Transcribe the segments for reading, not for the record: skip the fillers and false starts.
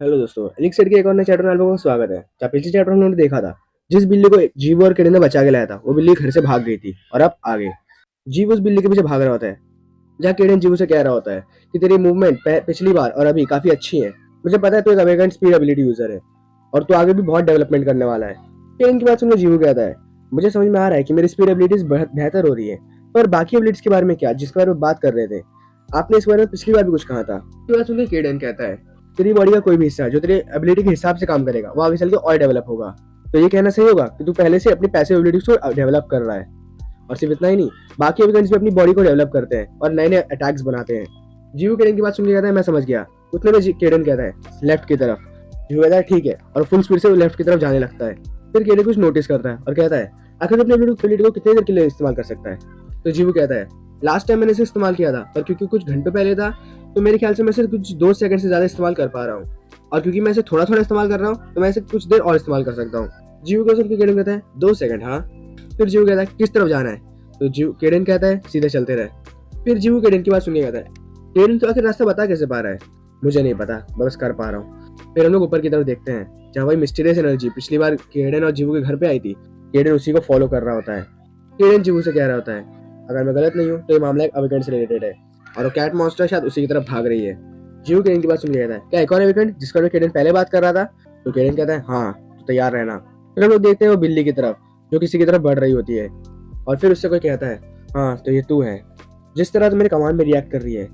Hello दोस्तों, एलिक्स के एक और नए चैप्टर में आप लोगों का स्वागत है। जहाँ पिछले चैप्टर में हमने देखा था, जिस बिल्ली को जीव और किरण ने बचा के लाया था, वो बिल्ली घर से भाग गई थी और अब आगे जीव उस बिल्ली के पीछे भाग रहा होता है। जहाँ किरण जीव से कह रहा होता है कि तेरी मूवमेंट पिछली बार और अभी काफी अच्छी है। मुझे पता है तू एक अवेगेंट स्पीड एबिलिटी यूजर है और तू आगे भी बहुत डेवलपमेंट करने वाला है। किरण की बात सुनकर जीव कहता है, मुझे समझ में आ रहा है कि मेरी स्पीड एबिलिटीज बेहतर हो रही है, पर बाकी एबिलिटीज के बारे में क्या, जिसके बारे में बात कर रहे थे आपने इस बारे में पिछली बार भी कुछ कहा था। तो बात सुनकर किरण कहता है, तेरी बॉडी का कोई भी हिस्सा जो तेरे एबिलिटी के हिसाब से काम करेगा वो आगे चल के और डेवलप होगा। तो ये कहना सही होगा कि तू पहले से अपनी पैसिव एबिलिटीज को डेवलप कर रहा है। और सिर्फ इतना ही नहीं, बाकी एविडेंस भी अपनी बॉडी को डेवलप करते हैं और नए नए अटैक्स बनाते हैं। जीव केडन की बात सुन के कहता है, मैं समझ गया। उतने में केडन कहता है, लेफ्ट की तरफ। जीव कहता है ठीक है, और फुल स्पीड से वो लेफ्ट की तरफ जाने लगता है। फिर केडन कुछ नोटिस करता है और कहता है, आखिर अपने एबिलिटी को कितने देर के लिए इस्तेमाल कर सकता है। तो जीव कहता है, लास्ट टाइम मैंने इसे इस्तेमाल किया था, पर क्योंकि कुछ घंटों पहले था तो मेरे ख्याल से मैं इसे कुछ 2 सेकंड से ज्यादा इस्तेमाल कर पा रहा हूँ, और क्योंकि मैं इसे थोड़ा थोड़ा इस्तेमाल कर रहा हूँ तो मैं इसे कुछ देर और इस्तेमाल कर सकता हूँ। जीव को सुन के केडन कहता है, 2 सेकंड, हाँ। फिर जीव कहता है, किस तरफ जाना है। तो जीव केडन कहता है, सीधे चलते रहे। फिर जीव केडन की बात सुन के कहता है, केडन तो आखिर रास्ता बता कैसे पा रहा है। मुझे नहीं पता, बस कर पा रहा हूँ। फिर हम लोग ऊपर की तरफ देखते हैं, जहाँ वही मिस्टीरियस एनर्जी पिछली बार केडन और जीव के घर पे आई थी। केडन उसी को फॉलो कर रहा होता है। केडन जीव से कह रहा होता है, अगर मैं गलत नहीं हूँ तो ये मामला एक अवेकेंट से रिलेटेड है, और वो कैट मॉन्स्टर शायद उसी की तरफ भाग रही है। जीव केडन की बात सुन के कहता है, क्या एक और अवेकेंट जिसका मैं केडन पहले बात कर रहा था। तो केडन कहता है, हाँ, तो तैयार रहना। फिर हम लोग देखते हैं वो बिल्ली की तरफ, जो किसी की तरफ बढ़ रही होती है, और फिर उससे कोई कहता है, हाँ तो ये तू है। जिस तरह तू मेरे कमांड में रिएक्ट कर रही है,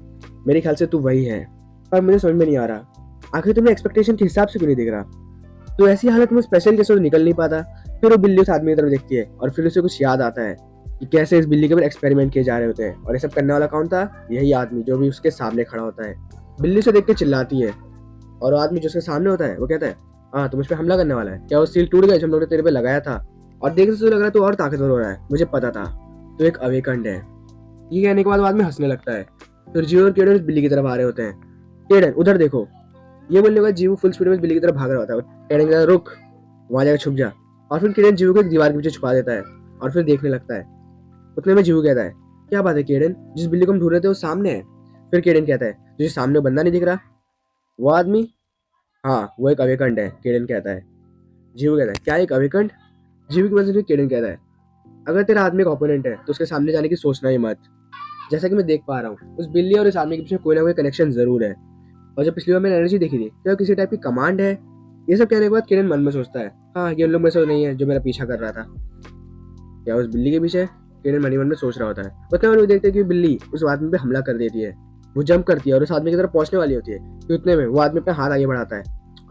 मेरे ख्याल से तू वही है, पर मुझे समझ में नहीं आ रहा आखिर तुमने एक्सपेक्टेशन के हिसाब से क्यों नहीं दिख रहा। तो ऐसी हालत में स्पेशल कैसे निकल नहीं पाता। फिर वो बिल्ली उस आदमी की तरफ देखती है और फिर उसे कुछ याद आता है कि कैसे इस बिल्ली के ऊपर एक्सपेरिमेंट किए जा रहे होते हैं, और ये सब करने वाला कौन था, यही आदमी जो भी उसके सामने खड़ा होता है। बिल्ली उसे देख के चिल्लाती है, और वो आदमी जो उसके सामने होता है वो कहता है, हाँ तुम इस पे हमला करने वाला है क्या, वो सील टूट गया जो हम लोग ने तेरे पे लगाया था, और देखने से तो लग रहा है तू और ताकतवर हो रहा है, मुझे पता था तो एक अवेकंड है। ये कहने के बाद वो आदमी हंसने लगता है। फिर जीव और केडन उस बिल्ली की तरफ आ रहे होते हैं। केडन उधर देखो। ये बोलने के बाद जीव फुल स्पीड में बिल्ली की तरफ भाग रहा होता है। केडन कहता है, रुक, वहां जाकर छुप जा। और फिर केडन जीव को एक दीवार के पीछे छुपा देता है और फिर देखने लगता है। उतने में जीव कहता है, क्या बात है केडन, जिस बिल्ली को हम ढूंढ रहे थे वो सामने है। फिर केडन कहता है, तुझे सामने बंदा नहीं दिख रहा, वो आदमी। हाँ वो एक अवेकंड है, केडन कहता है। जीव कहता है, क्या एक अवेकंड। जीव की वजह से केडन कहता है, अगर तेरा आदमी एक ओपोनेंट है तो उसके सामने जाने की सोचना ही मत। जैसा कि मैं देख पा रहा हूँ, उस बिल्ली और इस आदमी के पीछे कोई ना कोई कनेक्शन जरूर है, और जब पिछली बार मैंने एनर्जी देखी थी तो किसी टाइप की कमांड है। ये सब कहने के बाद किरण मन में सोचता है, हाँ ये उन लोग में से नहीं है जो मेरा पीछा कर रहा था, क्या उस बिल्ली के पीछे। किरण मन ही मन में सोच रहा होता है। उतने में लोग देखते हैं कि बिल्ली उस आदमी पे हमला कर देती है। वो जंप करती है और उस आदमी की तरफ पहुंचने वाली होती है कि उतने में वो आदमी अपना हाथ आगे बढ़ाता है,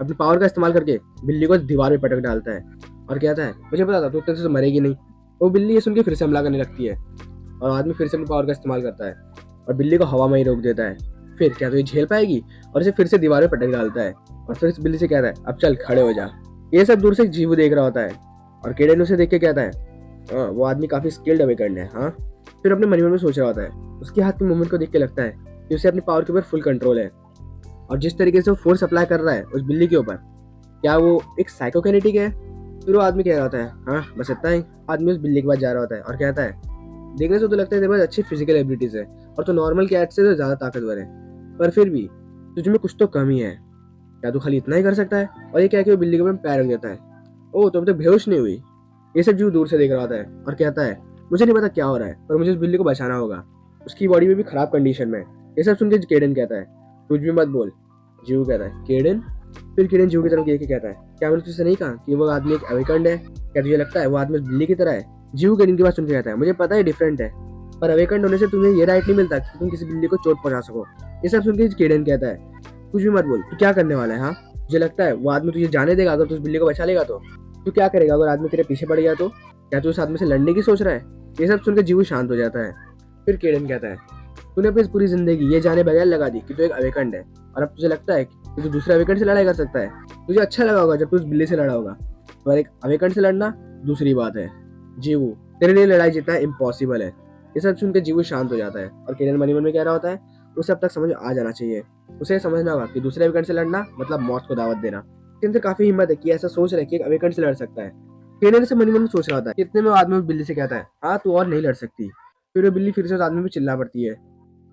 अपनी पावर का इस्तेमाल करके बिल्ली को दीवार पे पटक डालता है और कहता है, मुझे पता था तू इतने से मरेगी नहीं। वो बिल्ली ये सुन के फिर से हमला करने लगती है, और आदमी फिर से अपनी पावर का इस्तेमाल करता है और बिल्ली को हवा में ही रोक देता है। फिर क्या तो ये झेल पाएगी, और इसे फिर से दीवार पे पटक डालता है और फिर इस बिल्ली से कहता है, अब चल खड़े हो जा। ये सब दूर से जीव देख रहा होता है, और केडन उसे देख के कहता है, वो आदमी काफी स्किल्ड अवेकंड है, हाँ। फिर अपने मन में सोच रहा होता है, उसके हाथ के मूवमेंट को देख के लगता है कि उसे अपनी पावर के ऊपर फुल कंट्रोल है, और जिस तरीके से वो फोर्स अप्लाई कर रहा है उस बिल्ली के ऊपर, क्या वो एक साइकोकिनेटिक है। फिर वो आदमी कह रहा होता है, हाँ बस इतना ही। आदमी उस बिल्ली के पास जा रहा होता है और कहता है, देखने से तो लगता है तेरे पास अच्छी फिजिकल एबिलिटीज है और तो नॉर्मल कैट से तो ज्यादा ताकतवर है, पर फिर भी तुझ में कुछ तो कमी है, क्या तू खाली इतना ही कर सकता है। और ये क्या कि वो बिल्ली के ऊपर पैर रख देता है। ओ तो अब तक बेहोश नहीं हुई। ये सब जीव दूर से देख रहा होता है और कहता है, मुझे नहीं पता क्या हो रहा है, पर मुझे उस बिल्ली को बचाना होगा, उसकी बॉडी में भी खराब कंडीशन में। ये सब सुन के केडन कहता है, कुछ भी मत बोल। जीव कहता है, केडन। फिर केडन जीव की तरफ देख के कहता है, क्या मैंने तुझसे नहीं कहा कि वो आदमी एक अवेकंड है, क्या तुझे लगता है वो आदमी उस बिल्ली की तरह है। जीव केडन की बात सुन के कहता है, मुझे पता है डिफरेंट है, पर अवेकंड होने से तुम्हें ये राइट नहीं मिलता कि तुम किसी बिल्ली को चोट पहुंचा सको। ये सब सुन के केडन कहता है, कुछ भी मत बोल, तू क्या करने वाला है, हाँ। मुझे लगता है वो आदमी तुझे जाने देगा अगर तू उस बिल्ली को बचा लेगा तो। तू क्या करेगा अगर आदमी तेरे पीछे पड़ गया तो, क्या तू उस आदमी से लड़ने की सोच रहा है। ये सब सुनकर जीव शांत हो जाता है। फिर केडन कहता है, तूने अपनी पूरी जिंदगी ये जाने बगैर लगा दी कि तू एक अवेकंड है, और अब तुझे लगता है कि तू दूसरे अवेकंड से लड़ाई कर सकता है। तुझे अच्छा लगा होगा जब तू उस बिल्ली से लड़ा होगा, पर एक अवेकंड से लड़ना दूसरी बात है। जीवू, तेरे लिए लड़ाई जीतना इम्पॉसिबल है। ये सब सुनकर जीवू शांत हो जाता है, और केडन मन ही मन में कह रहा होता है, उसे अब तक समझ आ जाना चाहिए। उसे समझना होगा कि दूसरे अवेकंड से लड़ना मतलब मौत को दावत देना। इसके अंदर काफी हिम्मत है कि ऐसा सोच रहे कि एक अवेकंड से लड़ सकता है। केडन से मन ही मन में सोच रहा होता है। इतने में आदमी बिल्ली से कहता है, हाँ तू और नहीं लड़ सकती। फिर वो बिल्ली फिर से उस आदमी पे चिल्ला पड़ती है।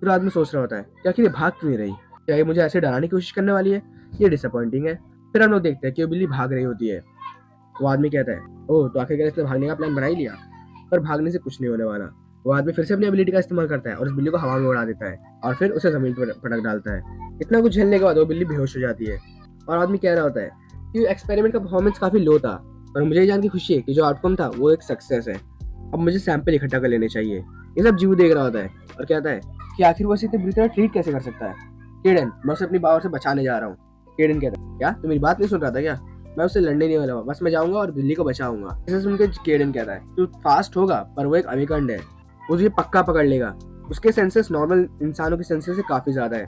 फिर आदमी सोच रहा होता है, क्या कि ये भाग क्यों नहीं रही, क्या ये मुझे ऐसे डराने की कोशिश करने वाली है। ये डिसअपॉइंटिंग है। फिर हम लोग देखते हैं कि वो बिल्ली भाग रही होती है। वो आदमी कहता है, ओह तो आखिरकार इसने भागने का प्लान बना ही लिया। पर भागने से कुछ नहीं होने वाला। वो आदमी फिर से अपनी एबिलिटी का इस्तेमाल करता है और उस बिल्ली को हवा में उड़ा देता है और फिर उसे जमीन पर पटक डालता है। इतना कुछ झेलने के बाद वो बिल्ली बेहोश हो जाती है और आदमी कह रहा होता है कि एक्सपेरिमेंट का परफॉर्मेंस काफी लो था, पर मुझे ये जान के खुशी है कि जो आउटकम था वो एक सक्सेस है। अब मुझे सैंपल इकट्ठा कर लेने चाहिए। ये सब जीव देख रहा होता है और कहता है कि आखिर वो इसे इतनी बुरी तरह ट्रीट कैसे कर सकता है। केडन, मैं उसे अपनी पावर से बचाने जा रहा हूँ। केडन कहता है, क्या तू मेरी बात नहीं सुन रहा था क्या? मैं उससे लड़ने नहीं वाला, बस मैं जाऊंगा और बिल्ली को बचाऊंगा। इसे सुनकर केडन कहता है, तू फास्ट होगा पर वो एक अविकंड है, वो तुझे पक्का पकड़ लेगा। उसके सेंसेस नॉर्मल इंसानों के सेंसेस से काफी ज्यादा है।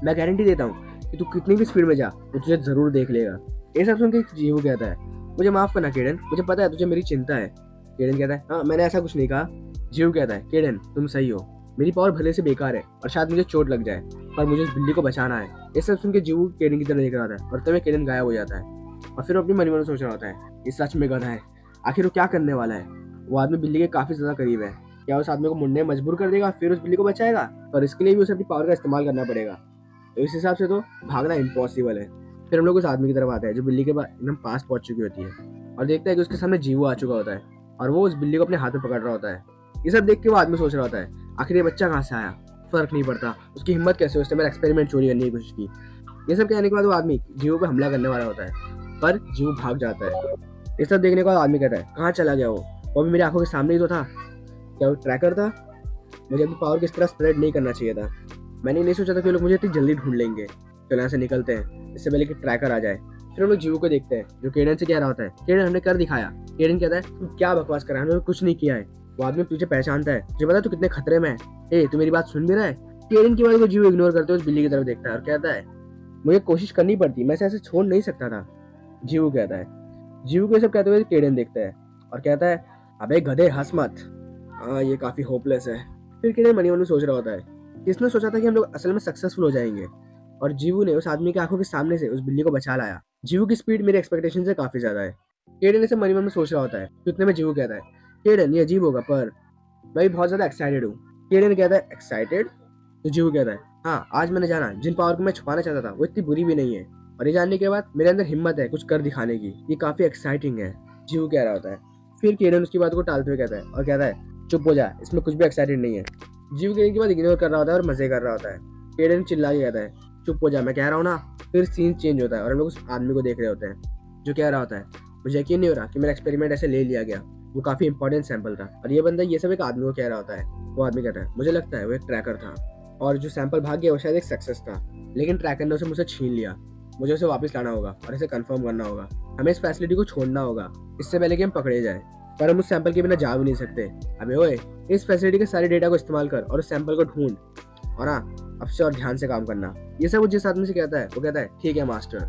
मैं गारंटी देता हूँ कि तू कितनी भी स्पीड में जा वो तुझे जरूर देख लेगा। ये सब सुनकर जीव कहता है, मुझे माफ करना केडन, मुझे पता है तुझे मेरी चिंता है। केडन कहता है, हाँ मैंने ऐसा कुछ नहीं कहा। जीव कहता है, केडन तुम सही हो, मेरी पावर भले से बेकार है और शायद मुझे चोट लग जाए, पर मुझे उस बिल्ली को बचाना है। ये सब सुन के जीव केडन की तरफ देख रहा था और तभी केडन गायब हो जाता है और फिर अपनी मन में सोच रहा होता है, ये सच में गधा है, आखिर वो क्या करने वाला है। वो आदमी बिल्ली के काफी ज्यादा करीब है। क्या उस आदमी को मुड़ने में मजबूर कर देगा फिर उस बिल्ली को बचाएगा? पर इसके लिए भी उसे अपनी पावर का इस्तेमाल करना पड़ेगा। तो इस हिसाब से तो भागना इम्पॉसिबल है। फिर हम लोग उस आदमी की तरफ आते हैं जो बिल्ली के पास एकदम पास पहुंच चुकी होती है और देखता है कि उसके सामने जीवो आ चुका होता है और वो उस बिल्ली को अपने हाथ में पकड़ रहा होता है। ये सब देख के वो आदमी सोच रहा होता है, आखिर ये बच्चा कहाँ से आया, फर्क नहीं पड़ता, उसकी हिम्मत कैसे, उसने मेरा एक्सपेरिमेंट चोरी करने की कोशिश की। ये सब कहने के बाद वो आदमी जीवो पे हमला करने वाला होता है, पर जीवो भाग जाता है। ये सब देखने के बाद आदमी कहता है, कहाँ चला गया वो अभी मेरी आंखों के सामने ही तो था। क्या वो ट्रैकर था? मुझे अपनी पावर किस तरह स्प्रेड नहीं करना चाहिए था। मैंने नहीं सोचा था कि लोग मुझे इतनी जल्दी ढूंढ लेंगे। चलो यहाँ से निकलते हैं इससे पहले कि ट्रैकर आ जाए। फिर हम लोग जीवो को देखते हैं जो केडन से कह रहा होता है, केडन हमने कर दिखाया। केडन कहता है, तू क्या बकवास कर रहा है, हमने कुछ नहीं किया है। वो आदमी तुझे पहचानता है, तुझे पता है तू कितने खतरे में है। ए तू मेरी बात सुन भी रहा है? केडन की बात को जीवो इग्नोर करते हुए उस बिल्ली की तरफ देखता है और कहता है, मुझे कोशिश करनी पड़ती, मैं ऐसे छोड़ नहीं सकता था। जीवो कहता है। जीवो को ये सब कहते हुए केडन देखता है और कहता है, अबे गधे हंस मत, हाँ ये काफी होपलेस है। फिर केडन मनी मन सोच रहा होता है, किसने सोचा था कि हम लोग असल में सक्सेसफुल हो जाएंगे। और जीवू ने उस आदमी की आंखों के सामने से उस बिल्ली को बचा लाया। जीवू की स्पीड मेरे एक्सपेक्टेशन से काफी ज्यादा है। केडन इसे मन में सोच रहा होता है। उतने में जीवू कहता है, केडन ये अजीब होगा पर मैं भी बहुत ज्यादा एक्साइटेड हूँ। केडन कहता है, एक्साइटेड? तो जीवू कहता है, हाँ आज मैंने जाना जिन पावर को मैं छुपाना चाहता था वो इतनी बुरी भी नहीं है, और ये जानने के बाद मेरे अंदर हिम्मत है कुछ कर दिखाने की, ये काफी एक्साइटिंग है। जीवू कह रहा होता है। फिर केडन उसकी बात को टालते हुए कहता है और कहता है, चुप हो जा, इसमें कुछ भी एक्साइटेड नहीं है। जीवू केडन की बात इग्नोर कर रहा होता है और मजे कर रहा होता है। केडन चिल्ला के कहता है, चुप हो जा, मैं कह रहा हूँ ना। फिर सीन चेंज होता है और हम लोग उस आदमी को देख रहे होते हैं जो कह रहा होता है, मुझे यकीन नहीं हो रहा कि मेरा एक्सपेरिमेंट ऐसे ले लिया गया, वो काफी इंपॉर्टेंट सैंपल था। और ये बंदा ये सब एक आदमी को कह रहा होता है। वो आदमी कहता है, मुझे लगता है वो एक ट्रैकर था और जो सैंपल भाग गया वो शायद एक सक्सेस था, लेकिन ट्रैकर ने उसे मुझसे छीन लिया। मुझे उसे वापस लाना होगा और इसे कंफर्म करना होगा। हमें इस फैसिलिटी को छोड़ना होगा इससे पहले कि हम पकड़े जाए, पर हम उस सैंपल के बिना जा भी नहीं सकते। अबे ओए, इस फैसिलिटी के सारे डेटा को इस्तेमाल कर और उस सैंपल को ढूंढ, और हाँ अब से और ध्यान से काम करना। ये सब वो जिस आदमी से कहता है वो कहता है, ठीक है मास्टर।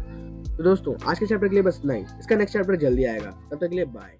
तो दोस्तों आज के चैप्टर के लिए बस इतना ही। इसका नेक्स्ट चैप्टर जल्दी आएगा, तब तक के लिए बाय।